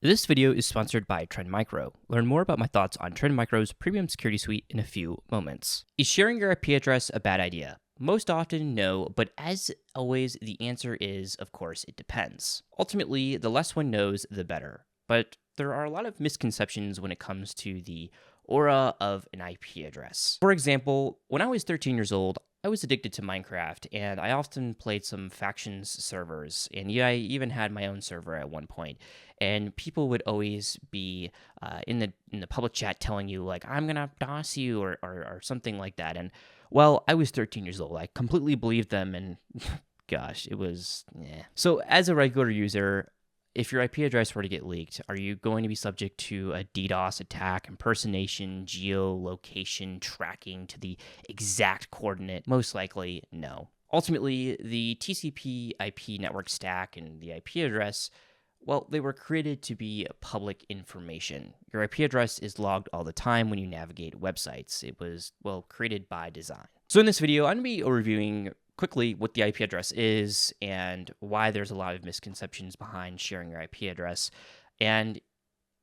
This video is sponsored by Trend Micro. Learn more about my thoughts on Trend Micro's premium security suite in a few moments. Is sharing your IP address a bad idea? Most often, no, but as always, the answer is, of course, it depends. Ultimately, the less one knows, the better. But there are a lot of misconceptions when it comes to the aura of an IP address. For example, when I was 13 years old, I was addicted to Minecraft, and I often played some factions servers, and yeah, I even had my own server at one point. And people would always be in the public chat telling you like, "I'm gonna DOS you" or something like that. And well, I was 13 years old. I completely believed them, and gosh, it was yeah. So as a regular user, if your IP address were to get leaked, are you going to be subject to a DDoS attack, impersonation, geolocation, tracking to the exact coordinate? Most likely, no. Ultimately, the TCP IP network stack and the IP address, well, they were created to be public information. Your IP address is logged all the time when you navigate websites. It was, well, created by design. So in this video, I'm going to be reviewing quickly what the IP address is and why there's a lot of misconceptions behind sharing your IP address, and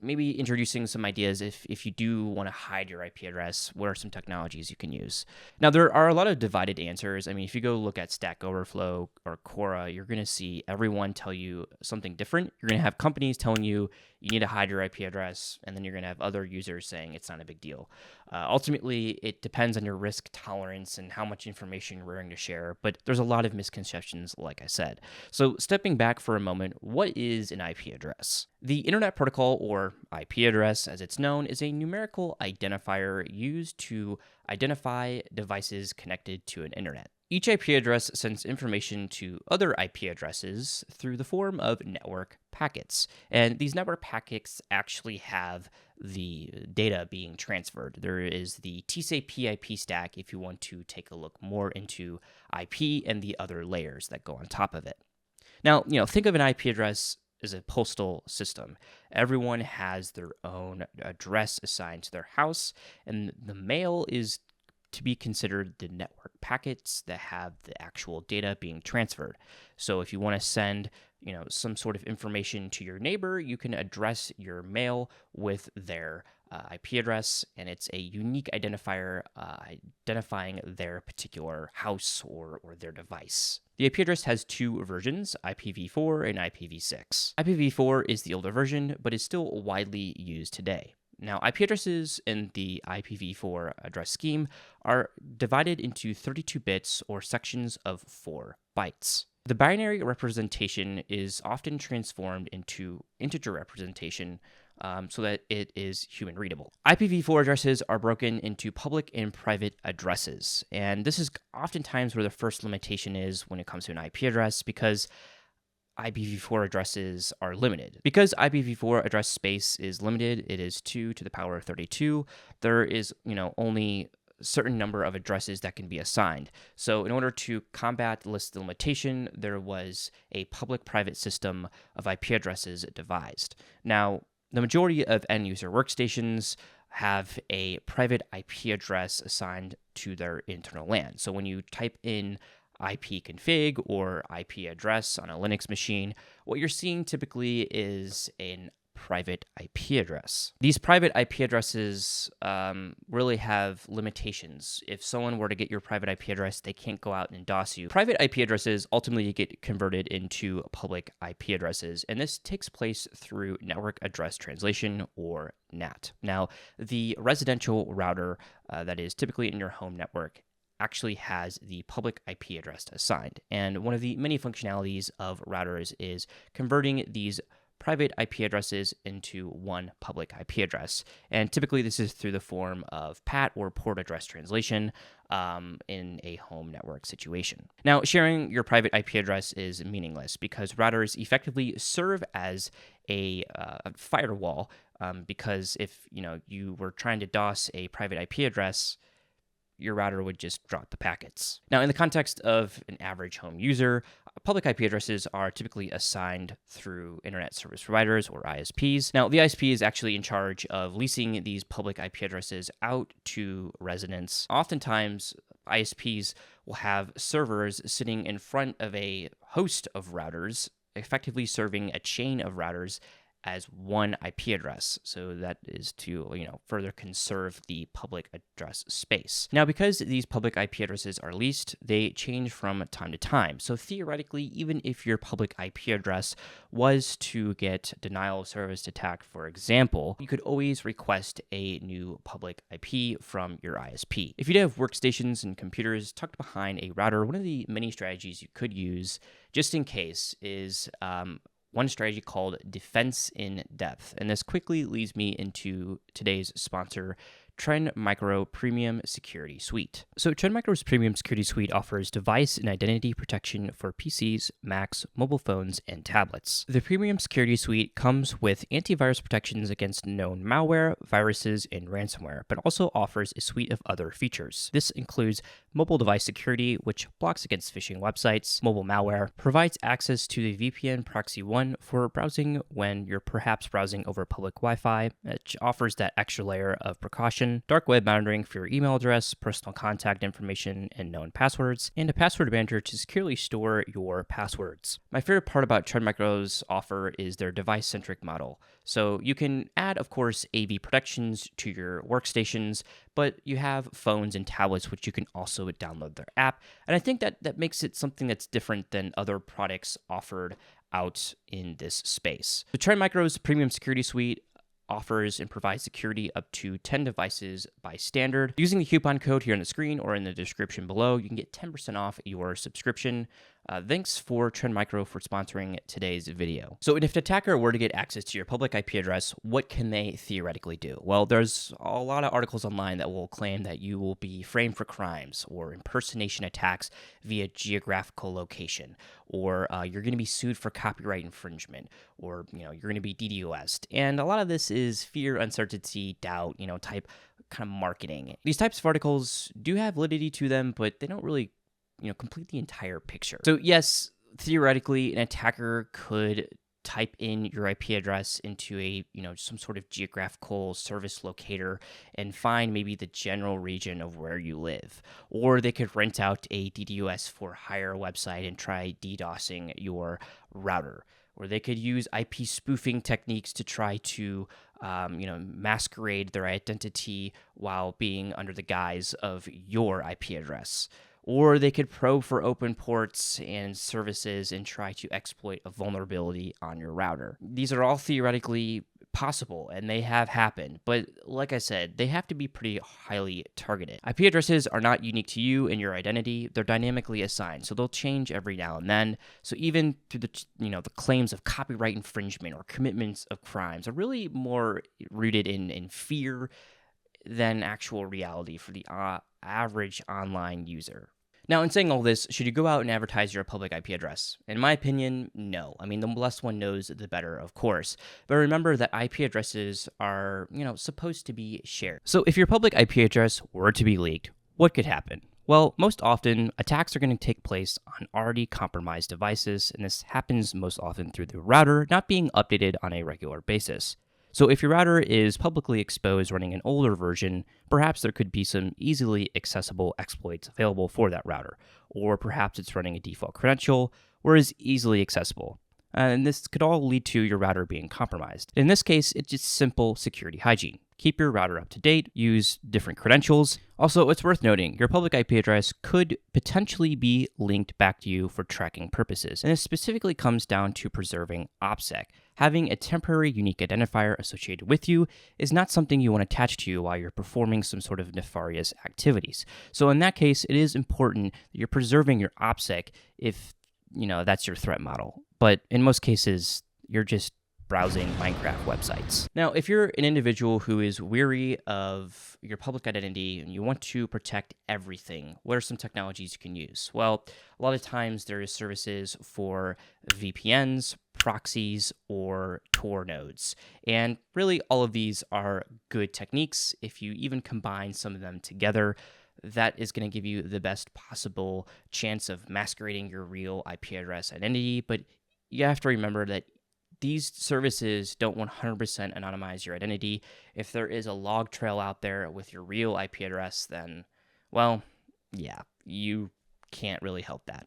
maybe introducing some ideas if you do want to hide your IP address, what are some technologies you can use. Now, there are a lot of divided answers. I mean, if you go look at Stack Overflow or Quora, you're going to see everyone tell you something different. You're going to have companies telling you you need to hide your IP address, and then you're going to have other users saying it's not a big deal. Ultimately, it depends on your risk tolerance and how much information you're willing to share, but there's a lot of misconceptions, like I said. So stepping back for a moment, what is an IP address? The Internet Protocol, or IP address as it's known, is a numerical identifier used to identify devices connected to an internet. Each IP address sends information to other IP addresses through the form of network packets. And these network packets actually have the data being transferred. There is the TCP IP stack if you want to take a look more into IP and the other layers that go on top of it. Now, think of an IP address as a postal system. Everyone has their own address assigned to their house, and the mail is to be considered the network packets that have the actual data being transferred. So if you want to send, some sort of information to your neighbor, you can address your mail with their IP address, and it's a unique identifier identifying their particular house or their device. The IP address has two versions, IPv4 and IPv6. IPv4 is the older version, but is still widely used today. Now, IP addresses in the IPv4 address scheme are divided into 32 bits or sections of 4 bytes. The binary representation is often transformed into integer representation so that it is human readable. IPv4 addresses are broken into public and private addresses, and this is oftentimes where the first limitation is when it comes to an IP address, because IPv4 addresses are limited. Because IPv4 address space is limited, it is 2 to the power of 32, there is, only a certain number of addresses that can be assigned. So in order to combat this limitation, there was a public-private system of IP addresses devised. Now, the majority of end-user workstations have a private IP address assigned to their internal LAN. So when you type in ipconfig or IP address on a Linux machine, what you're seeing typically is an private IP address. These private IP addresses really have limitations. If someone were to get your private IP address, they can't go out and DOS you. Private IP addresses ultimately get converted into public IP addresses, and this takes place through network address translation, or NAT. Now, the residential router that is typically in your home network actually has the public IP address assigned. And one of the many functionalities of routers is converting these private IP addresses into one public IP address. And typically this is through the form of PAT, or port address translation, in a home network situation. Now, sharing your private IP address is meaningless because routers effectively serve as a firewall, because if you were trying to DOS a private IP address, your router would just drop the packets. Now, in the context of an average home user, public IP addresses are typically assigned through internet service providers, or ISPs. Now, the ISP is actually in charge of leasing these public IP addresses out to residents. Oftentimes, ISPs will have servers sitting in front of a host of routers, effectively serving a chain of routers as one IP address. So that is to, further conserve the public address space. Now, because these public IP addresses are leased, they change from time to time. So theoretically, even if your public IP address was to get denial of service attacked, for example, you could always request a new public IP from your ISP. If you do have workstations and computers tucked behind a router, one of the many strategies you could use just in case is one strategy called defense in depth. And this quickly leads me into today's sponsor, Trend Micro Premium Security Suite. So Trend Micro's Premium Security Suite offers device and identity protection for PCs, Macs, mobile phones, and tablets. The Premium Security Suite comes with antivirus protections against known malware, viruses, and ransomware, but also offers a suite of other features. This includes mobile device security, which blocks against phishing websites, mobile malware, provides access to the VPN Proxy 1 for browsing when you're perhaps browsing over public Wi-Fi, which offers that extra layer of precaution, dark web monitoring for your email address, personal contact information, and known passwords, and a password manager to securely store your passwords. My favorite part about Trend Micro's offer is their device-centric model. So you can add, of course, AV protections to your workstations, but you have phones and tablets which you can also download their app. And I think that makes it something that's different than other products offered out in this space. The Trend Micro's Premium Security Suite offers and provides security up to 10 devices by standard. Using the coupon code here on the screen or in the description below, you can get 10% off your subscription. Thanks for Trend Micro for sponsoring today's video. So if an attacker were to get access to your public IP address, what can they theoretically do? Well, there's a lot of articles online that will claim that you will be framed for crimes or impersonation attacks via geographical location, or you're going to be sued for copyright infringement, or you're going to be DDoS'd. And a lot of this is fear, uncertainty, doubt, type kind of marketing. These types of articles do have validity to them, but they don't really complete the entire picture. So yes, theoretically, an attacker could type in your IP address into a, some sort of geographical service locator and find maybe the general region of where you live. Or they could rent out a DDoS for hire website and try DDoSing your router. Or they could use IP spoofing techniques to try to, masquerade their identity while being under the guise of your IP address. Or they could probe for open ports and services and try to exploit a vulnerability on your router. These are all theoretically possible, and they have happened. But like I said, they have to be pretty highly targeted. IP addresses are not unique to you and your identity. They're dynamically assigned, so they'll change every now and then. So even through the claims of copyright infringement or commitments of crimes are really more rooted in fear than actual reality for the average online user. Now, in saying all this, should you go out and advertise your public IP address? In my opinion, no. I mean, the less one knows, the better, of course. But remember that IP addresses are, supposed to be shared. So if your public IP address were to be leaked, what could happen? Well, most often, attacks are going to take place on already compromised devices, and this happens most often through the router not being updated on a regular basis. So if your router is publicly exposed running an older version, perhaps there could be some easily accessible exploits available for that router, or perhaps it's running a default credential or is easily accessible. And this could all lead to your router being compromised. In this case, it's just simple security hygiene. Keep your router up to date, use different credentials. Also, it's worth noting, your public IP address could potentially be linked back to you for tracking purposes, and this specifically comes down to preserving OPSEC. Having a temporary unique identifier associated with you is not something you want attached to you while you're performing some sort of nefarious activities. So in that case, it is important that you're preserving your OPSEC if, that's your threat model. But in most cases, you're just browsing Minecraft websites. Now, if you're an individual who is weary of your public identity and you want to protect everything, what are some technologies you can use? Well, a lot of times there is services for VPNs, proxies, or Tor nodes. And really, all of these are good techniques. If you even combine some of them together, that is going to give you the best possible chance of masquerading your real IP address identity. But you have to remember that these services don't 100% anonymize your identity. If there is a log trail out there with your real IP address, then, well, yeah, you can't really help that.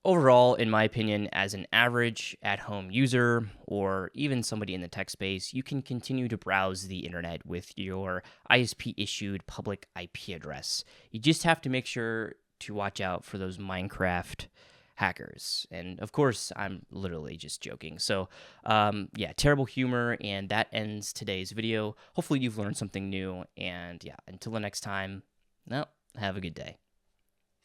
Overall, in my opinion, as an average at home user or even somebody in the tech space, you can continue to browse the internet with your ISP issued public IP address. You just have to make sure to watch out for those Minecraft hackers. And of course, I'm literally just joking. So, yeah, terrible humor. And that ends today's video. Hopefully, you've learned something new. And yeah, until the next time, no, have a good day.